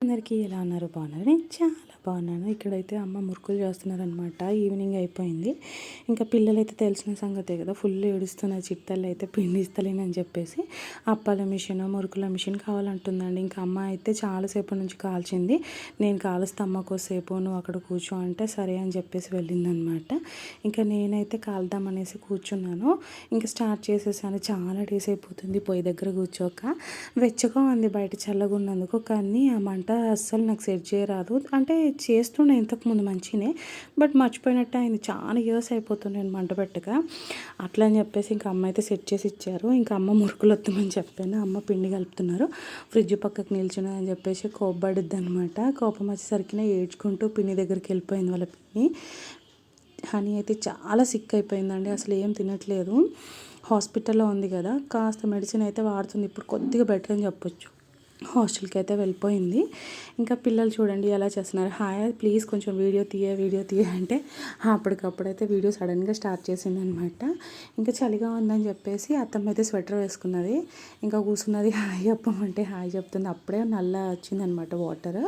అందరికీ ఎలా ఉన్నారు? బాగున్నారు? నేను చాలా బాగున్నాను. ఇక్కడైతే అమ్మ మురుకులు చేస్తున్నారనమాట. ఈవినింగ్ అయిపోయింది. ఇంకా పిల్లలైతే తెలిసిన సంగతే కదా, ఫుల్ ఏడుస్తున్నారు. చిట్టలు అయితే పిండి ఇస్తలేనని చెప్పేసి అప్పాల మిషన్, మురుకుల మిషన్ కావాలంటుందండి. ఇంకా అమ్మ అయితే చాలాసేపు నుంచి కాల్చింది. నేను కాలుస్తా అమ్మ కోసేపు, నువ్వు అక్కడ కూర్చో అంటే సరే అని చెప్పేసి వెళ్ళిందనమాట. ఇంకా నేనైతే కాల్దామనేసి కూర్చున్నాను. ఇంకా స్టార్ట్ చేసేసాను. చాలా డేస్ అయిపోతుంది పొయ్యి దగ్గర కూర్చోక. వెచ్చగా ఉంది బయట చల్లగా ఉన్నందుకు, కానీ ఆ మంట అస్సలు నాకు సెట్ చేయరాదు. అంటే చేస్తుండే ఇంతకుముందు మంచినే, బట్ మర్చిపోయినట్టు అయింది. చాలా ఇయర్స్ అయిపోతుంది నేను మంట పెట్టక. అట్లా అని చెప్పేసి ఇంకా అమ్మ అయితే సెట్ చేసి ఇచ్చారు. ఇంకా అమ్మ మురుకులు వద్దామని చెప్పాను. అమ్మ పిండి కలుపుతున్నారు. ఫ్రిడ్జ్ పక్కకు నిల్చున్నదని చెప్పేసి కోప్పడిద్ది అనమాట. కోపం వచ్చేసరికి ఏడ్చుకుంటూ పిన్ని దగ్గరికి వెళ్ళిపోయింది వాళ్ళ పిన్ని. హనీ అయితే చాలా సిక్ అయిపోయిందండి. అసలు ఏం తినట్లేదు. హాస్పిటల్లో ఉంది కదా, కాస్త మెడిసిన్ అయితే వాడుతుంది. ఇప్పుడు కొద్దిగా బెటర్ అని చెప్పొచ్చు. హాస్టల్కి అయితే వెళ్ళిపోయింది. ఇంకా పిల్లలు చూడండి ఎలా చేస్తున్నారు. హాయ్ ప్లీజ్ కొంచెం వీడియో తీయ అంటే అప్పటికప్పుడైతే వీడియో సడన్గా స్టార్ట్ చేసింది అనమాట. ఇంకా చలిగా ఉందని చెప్పేసి అత్తమ్మ అయితే స్వెటర్ వేసుకున్నది. ఇంకా కూర్చున్నది. హాయ్ చెప్పమంటే హాయ్ చెప్తుంది. అప్పుడే నల్ల వచ్చిందనమాట వాటర్.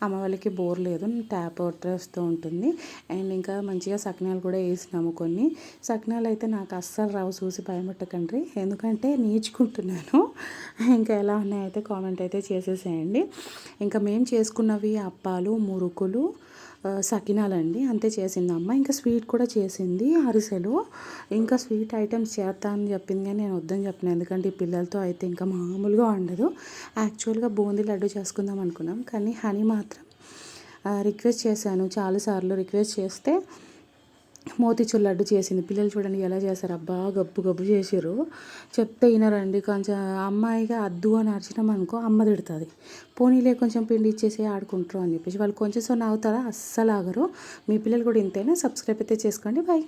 అమ్మ వాళ్ళకి బోర్ లేదు, ట్యాప్ వాటర్ వస్తూ ఉంటుంది. అండ్ ఇంకా మంచిగా సకినాలు కూడా వేసినాము కొన్ని. సకినాలు అయితే నాకు అస్సలు రావు, చూసి భయపెట్టకండి, ఎందుకంటే నేర్చుకుంటున్నాను. ఇంకా ఎలా ఉన్నాయైతే కామెంట్ అయితే చేసేసేయండి. ఇంకా మేము చేసుకున్నవి అప్పాలు, మురుకులు, సకినాలండి, అంతే చేసింది అమ్మ. ఇంకా స్వీట్ కూడా చేసింది, అరిసెలు. ఇంకా స్వీట్ ఐటమ్స్ చేస్తా అని చెప్పింది, కానీ నేను వద్దని చెప్పిన, ఎందుకంటే ఈ పిల్లలతో అయితే ఇంకా మామూలుగా ఉండదు. యాక్చువల్గా బూందీ లడ్డు చేసుకుందాం అనుకున్నాం, కానీ హనీ మాత్రం రిక్వెస్ట్ చేశాను చాలాసార్లు. రిక్వెస్ట్ చేస్తే మోతీచూర్ లడ్డు చేసింది. పిల్లలు చూడండి ఎలా చేశారు, అబ్బా గబ్బు గబ్బు చేసారు. చెప్తే వినరండి. కొంచెం అమ్మాయిగా అద్దు అని అరిచినాం అనుకో అమ్మ తిడుతుంది. పోనీలే కొంచెం పిండి ఇచ్చేసి ఆడుకుంటారు అని చెప్పేసి వాళ్ళు కొంచెం సో నవ్వుతారా, అస్సలు ఆగరు. మీ పిల్లలు కూడా ఇంతేనా? సబ్స్క్రైబ్ అయితే చేసుకోండి. బాయ్.